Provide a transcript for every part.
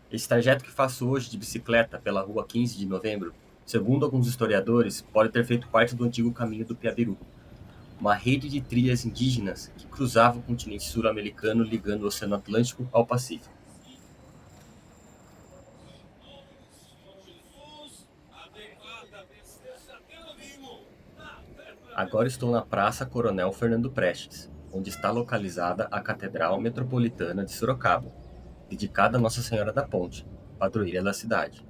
Esse trajeto que faço hoje de bicicleta pela rua 15 de novembro, segundo alguns historiadores, pode ter feito parte do antigo caminho do Piabiru, uma rede de trilhas indígenas que cruzava o continente sul-americano ligando o Oceano Atlântico ao Pacífico. Agora estou na Praça Coronel Fernando Prestes, onde está localizada a Catedral Metropolitana de Sorocaba, dedicada a Nossa Senhora da Ponte, padroeira da cidade.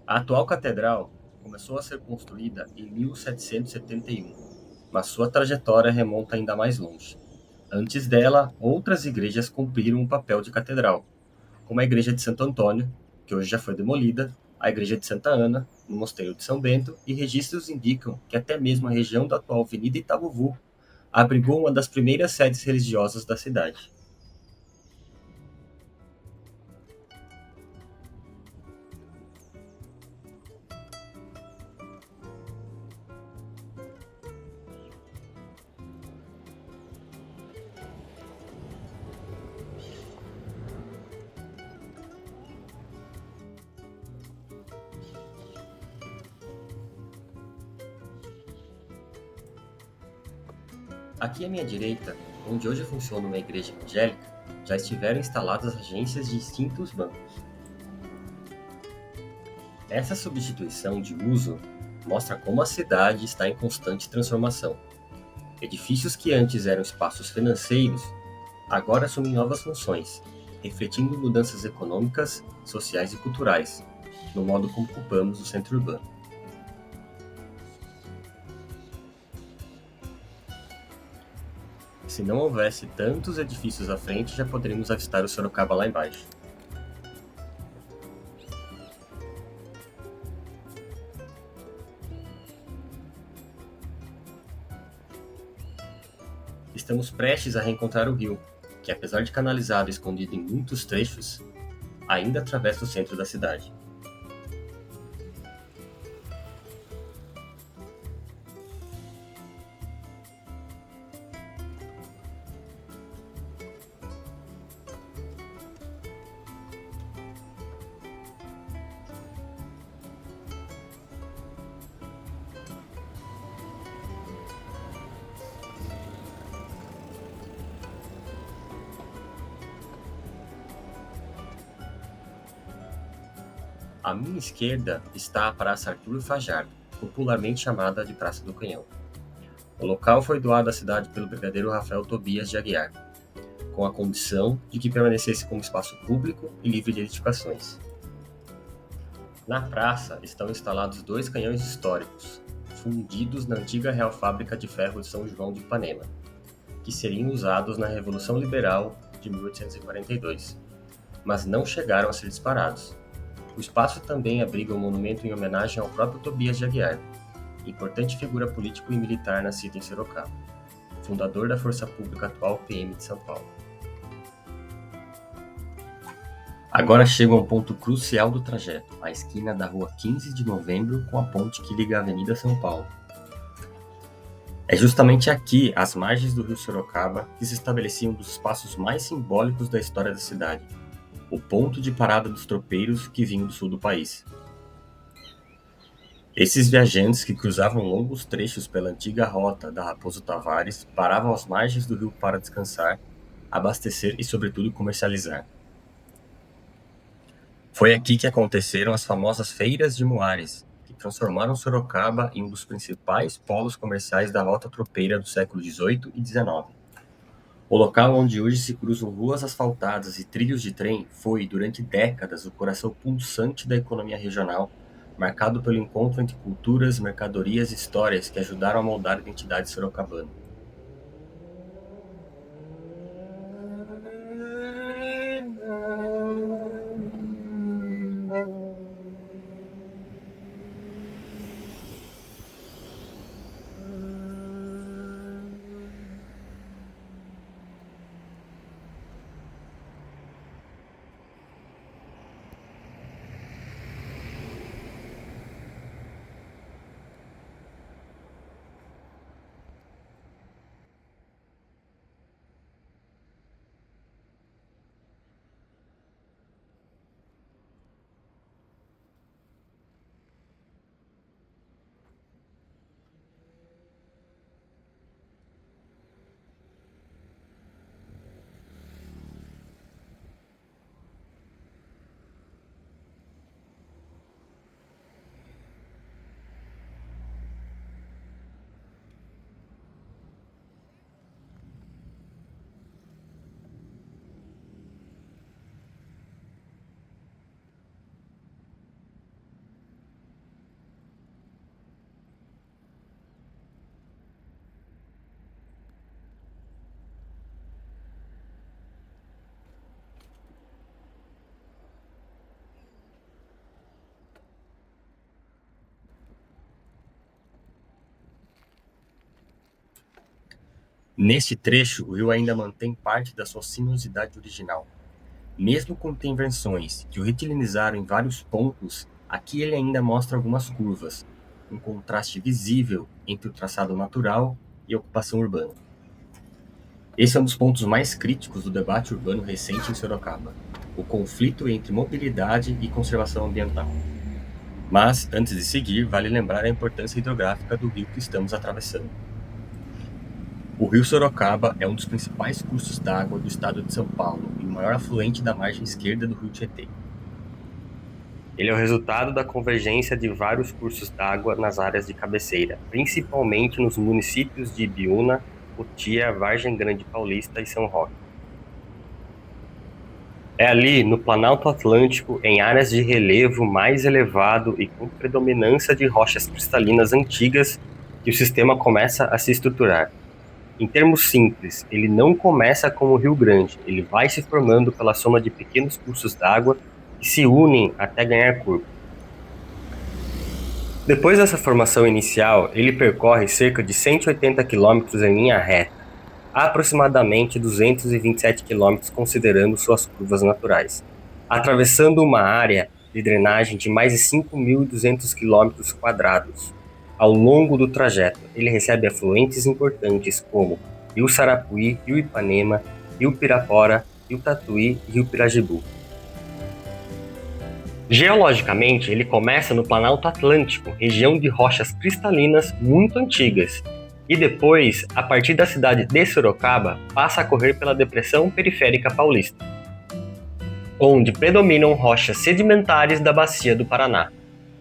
A atual catedral começou a ser construída em 1771, mas sua trajetória remonta ainda mais longe. Antes dela, outras igrejas cumpriram o papel de catedral, como a Igreja de Santo Antônio, que hoje já foi demolida, a Igreja de Santa Ana, no Mosteiro de São Bento, e registros indicam que até mesmo a região da atual Avenida Itabuvu abrigou uma das primeiras sedes religiosas da cidade. Aqui à minha direita, onde hoje funciona uma igreja evangélica, já estiveram instaladas agências de distintos bancos. Essa substituição de uso mostra como a cidade está em constante transformação. Edifícios que antes eram espaços financeiros agora assumem novas funções, refletindo mudanças econômicas, sociais e culturais no modo como ocupamos o centro urbano. Se não houvesse tantos edifícios à frente, já poderíamos avistar o Sorocaba lá embaixo. Estamos prestes a reencontrar o rio, que apesar de canalizado e escondido em muitos trechos, ainda atravessa o centro da cidade. À minha esquerda está a Praça Arthur Fajardo, popularmente chamada de Praça do Canhão. O local foi doado à cidade pelo brigadeiro Rafael Tobias de Aguiar, com a condição de que permanecesse como espaço público e livre de edificações. Na praça estão instalados dois canhões históricos, fundidos na antiga Real Fábrica de Ferro de São João de Ipanema, que seriam usados na Revolução Liberal de 1842, mas não chegaram a ser disparados. O espaço também abriga um monumento em homenagem ao próprio Tobias de Aguiar, importante figura político e militar nascido em Sorocaba, fundador da Força Pública atual PM de São Paulo. Agora chego a um ponto crucial do trajeto, a esquina da rua 15 de novembro com a ponte que liga a Avenida São Paulo. É justamente aqui, às margens do rio Sorocaba, que se estabelecia um dos espaços mais simbólicos da história da cidade, o ponto de parada dos tropeiros que vinham do sul do país. Esses viajantes que cruzavam longos trechos pela antiga rota da Raposo Tavares paravam às margens do rio para descansar, abastecer e, sobretudo, comercializar. Foi aqui que aconteceram as famosas feiras de Muares, que transformaram Sorocaba em um dos principais polos comerciais da rota tropeira do século XVIII e XIX. O local onde hoje se cruzam ruas asfaltadas e trilhos de trem foi, durante décadas, o coração pulsante da economia regional, marcado pelo encontro entre culturas, mercadorias e histórias que ajudaram a moldar a identidade sorocabana. Neste trecho, o rio ainda mantém parte da sua sinuosidade original. Mesmo com intervenções que o retilinizaram em vários pontos, aqui ele ainda mostra algumas curvas, um contraste visível entre o traçado natural e a ocupação urbana. Esse é um dos pontos mais críticos do debate urbano recente em Sorocaba, o conflito entre mobilidade e conservação ambiental. Mas, antes de seguir, vale lembrar a importância hidrográfica do rio que estamos atravessando. O rio Sorocaba é um dos principais cursos d'água do estado de São Paulo e o maior afluente da margem esquerda do rio Tietê. Ele é o resultado da convergência de vários cursos d'água nas áreas de cabeceira, principalmente nos municípios de Ibiúna, Cotia, Vargem Grande Paulista e São Roque. É ali, no Planalto Atlântico, em áreas de relevo mais elevado e com predominância de rochas cristalinas antigas, que o sistema começa a se estruturar. Em termos simples, ele não começa como o Rio Grande, ele vai se formando pela soma de pequenos cursos d'água que se unem até ganhar corpo. Depois dessa formação inicial, ele percorre cerca de 180 km em linha reta, aproximadamente 227 km considerando suas curvas naturais, atravessando uma área de drenagem de mais de 5.200 km². Ao longo do trajeto, ele recebe afluentes importantes como Rio Sarapuí, Rio Ipanema, Rio Pirapora, Rio Tatuí e Rio Pirajibu. Geologicamente, ele começa no Planalto Atlântico, região de rochas cristalinas muito antigas, e depois, a partir da cidade de Sorocaba, passa a correr pela Depressão Periférica Paulista, onde predominam rochas sedimentares da Bacia do Paraná.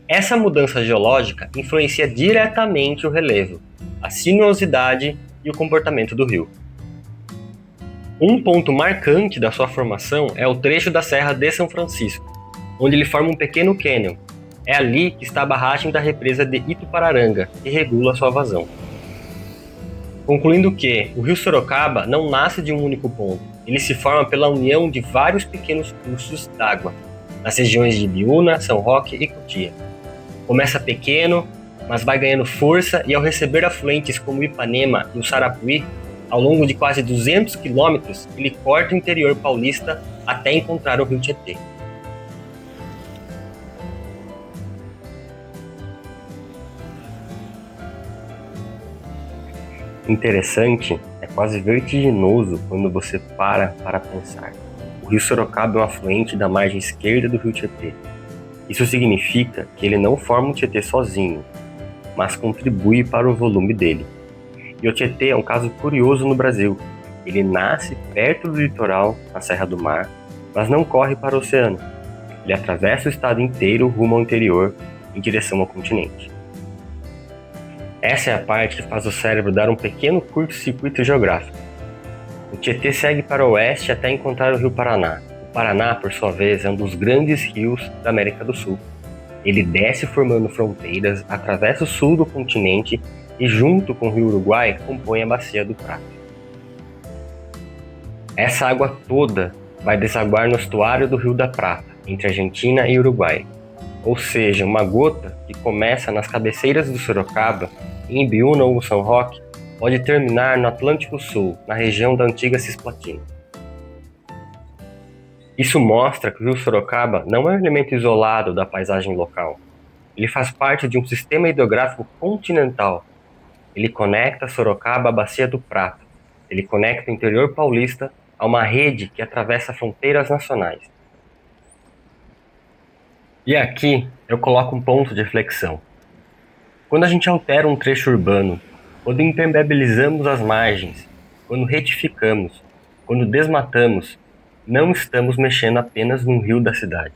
Essa mudança geológica influencia diretamente o relevo, a sinuosidade e o comportamento do rio. Um ponto marcante da sua formação é o trecho da Serra de São Francisco, onde ele forma um pequeno cânion. É ali que está a barragem da represa de Itupararanga, que regula sua vazão. Concluindo que o rio Sorocaba não nasce de um único ponto, ele se forma pela união de vários pequenos cursos d'água, nas regiões de Ibiúna, São Roque e Cotia. Começa pequeno, mas vai ganhando força e ao receber afluentes como o Ipanema e o Sarapuí, ao longo de quase 200 quilômetros, ele corta o interior paulista até encontrar o rio Tietê. Interessante, é quase vertiginoso quando você para pensar. O rio Sorocaba é um afluente da margem esquerda do rio Tietê. Isso significa que ele não forma o Tietê sozinho, mas contribui para o volume dele. E o Tietê é um caso curioso no Brasil. Ele nasce perto do litoral, na Serra do Mar, mas não corre para o oceano. Ele atravessa o estado inteiro rumo ao interior, em direção ao continente. Essa é a parte que faz o cérebro dar um pequeno curto-circuito geográfico. O Tietê segue para o oeste até encontrar o Rio Paraná. O Paraná, por sua vez, é um dos grandes rios da América do Sul. Ele desce formando fronteiras, atravessa o sul do continente e, junto com o Rio Uruguai, compõe a Bacia do Prata. Essa água toda vai desaguar no estuário do Rio da Prata, entre Argentina e Uruguai. Ou seja, uma gota que começa nas cabeceiras do Sorocaba, em Ibiúna ou São Roque, pode terminar no Atlântico Sul, na região da antiga Cisplatina. Isso mostra que o rio Sorocaba não é um elemento isolado da paisagem local. Ele faz parte de um sistema hidrográfico continental. Ele conecta Sorocaba à Bacia do Prata. Ele conecta o interior paulista a uma rede que atravessa fronteiras nacionais. E aqui eu coloco um ponto de reflexão. Quando a gente altera um trecho urbano, quando impermeabilizamos as margens, quando retificamos, quando desmatamos, não estamos mexendo apenas num rio da cidade.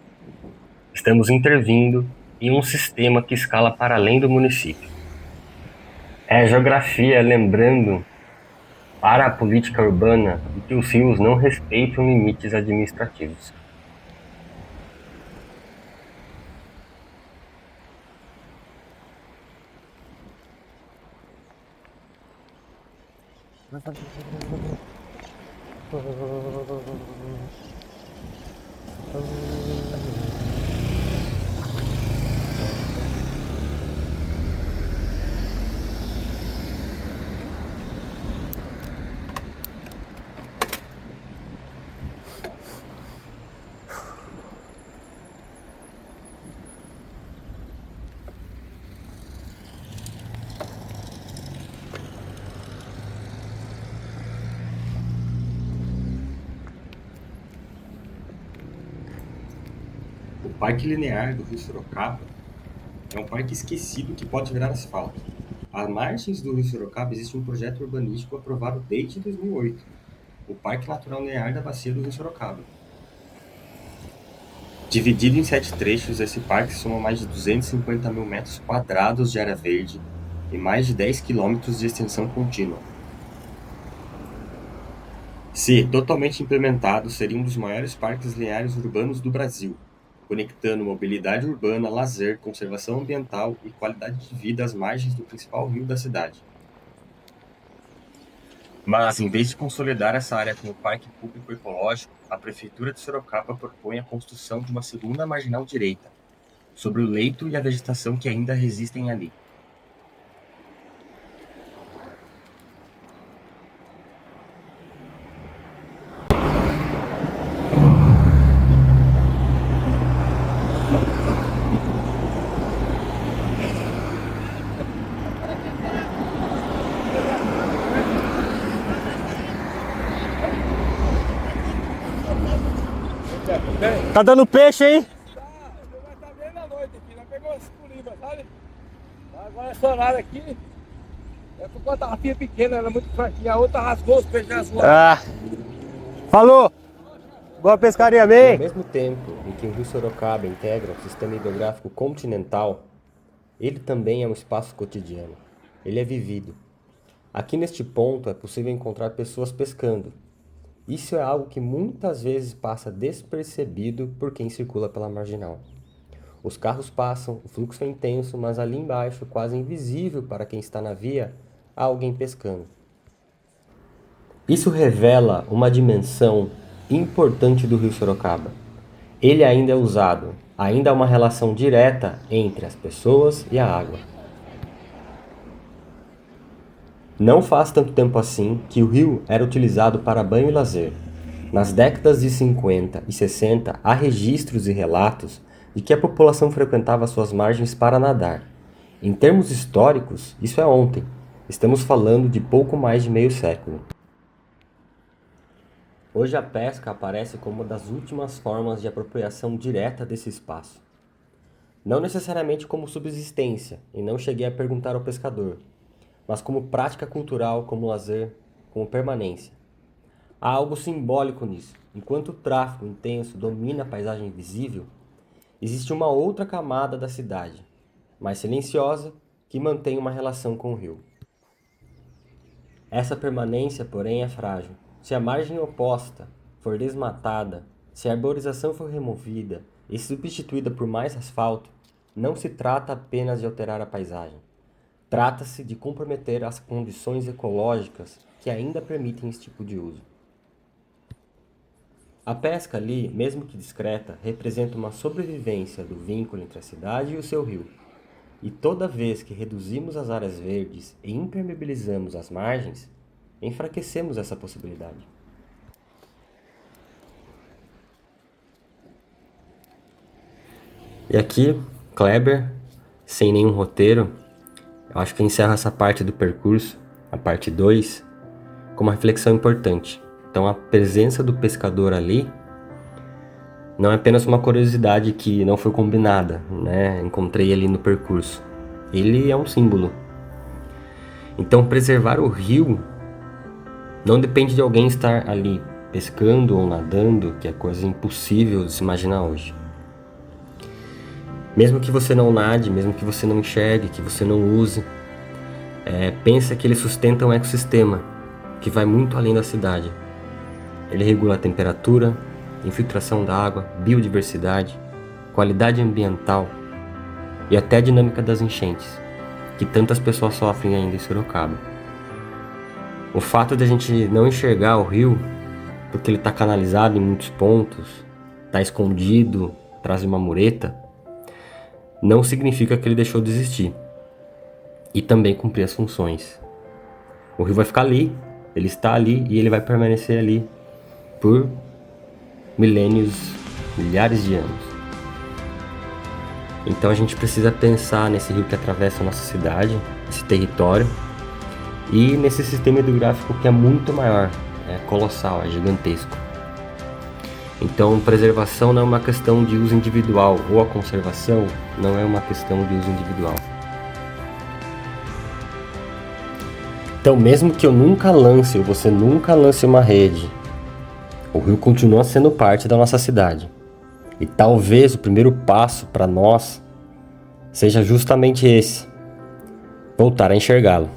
Estamos intervindo em um sistema que escala para além do município. É a geografia lembrando para a política urbana de que os rios não respeitam limites administrativos. Parque Linear do Rio Sorocaba é um parque esquecido que pode virar asfalto. Às margens do Rio Sorocaba existe um projeto urbanístico aprovado desde 2008, o Parque Natural Linear da Bacia do Rio Sorocaba. Dividido em 7 trechos, esse parque soma mais de 250 mil metros quadrados de área verde e mais de 10 quilômetros de extensão contínua. Se totalmente implementado, seria um dos maiores parques lineares urbanos do Brasil, conectando mobilidade urbana, lazer, conservação ambiental e qualidade de vida às margens do principal rio da cidade. Mas, em vez de consolidar essa área como parque público ecológico, a Prefeitura de Sorocaba propõe a construção de uma segunda marginal direita, sobre o leito e a vegetação que ainda resistem ali. Tá dando peixe aí? Tá bem na noite aqui, nós pegamos as colibas, sabe? Agora esse horário aqui é por conta da filha pequena, ela é muito fraquinha, a outra rasgou os peixes nas ruas. Ah. Falou! Boa pescaria, Ao bem? mesmo tempo em que o Rio Sorocaba integra o sistema hidrográfico continental, ele também é um espaço cotidiano. Ele é vivido. Aqui neste ponto é possível encontrar pessoas pescando. Isso é algo que muitas vezes passa despercebido por quem circula pela marginal. Os carros passam, o fluxo é intenso, mas ali embaixo, quase invisível para quem está na via, há alguém pescando. Isso revela uma dimensão importante do Rio Sorocaba. Ele ainda é usado, ainda há uma relação direta entre as pessoas e a água. Não faz tanto tempo assim que o rio era utilizado para banho e lazer. Nas décadas de 50 e 60, há registros e relatos de que a população frequentava suas margens para nadar. Em termos históricos, isso é ontem. Estamos falando de pouco mais de meio século. Hoje a pesca aparece como uma das últimas formas de apropriação direta desse espaço. Não necessariamente como subsistência, e não cheguei a perguntar ao pescador, mas como prática cultural, como lazer, como permanência. Há algo simbólico nisso. Enquanto o tráfego intenso domina a paisagem visível, existe uma outra camada da cidade, mais silenciosa, que mantém uma relação com o rio. Essa permanência, porém, é frágil. Se a margem oposta for desmatada, se a arborização for removida e substituída por mais asfalto, não se trata apenas de alterar a paisagem. Trata-se de comprometer as condições ecológicas que ainda permitem esse tipo de uso. A pesca ali, mesmo que discreta, representa uma sobrevivência do vínculo entre a cidade e o seu rio. E toda vez que reduzimos as áreas verdes e impermeabilizamos as margens, enfraquecemos essa possibilidade. E aqui, Kleber, sem nenhum roteiro, eu acho que eu encerro essa parte do percurso, a parte 2, com uma reflexão importante. Então a presença do pescador ali não é apenas uma curiosidade que não foi combinada, né? Encontrei ali no percurso. Ele é um símbolo. Então preservar o rio não depende de alguém estar ali pescando ou nadando, que é coisa impossível de se imaginar hoje. Mesmo que você não nade, mesmo que você não enxergue, que você não use, pensa que ele sustenta um ecossistema que vai muito além da cidade. Ele regula a temperatura, infiltração da água, biodiversidade, qualidade ambiental e até a dinâmica das enchentes, que tantas pessoas sofrem ainda em Sorocaba. O fato de a gente não enxergar o rio, porque ele está canalizado em muitos pontos, está escondido atrás de uma mureta, não significa que ele deixou de existir e também cumprir as funções. O rio vai ficar ali, ele está ali e ele vai permanecer ali por milênios, milhares de anos. Então a gente precisa pensar nesse rio que atravessa a nossa cidade, esse território, e nesse sistema hidrográfico que é muito maior, é colossal, é gigantesco. Então, preservação não é uma questão de uso individual, ou a conservação não é uma questão de uso individual. Então, mesmo que eu nunca lance, ou você nunca lance uma rede, o rio continua sendo parte da nossa cidade. E talvez o primeiro passo para nós seja justamente esse: voltar a enxergá-lo.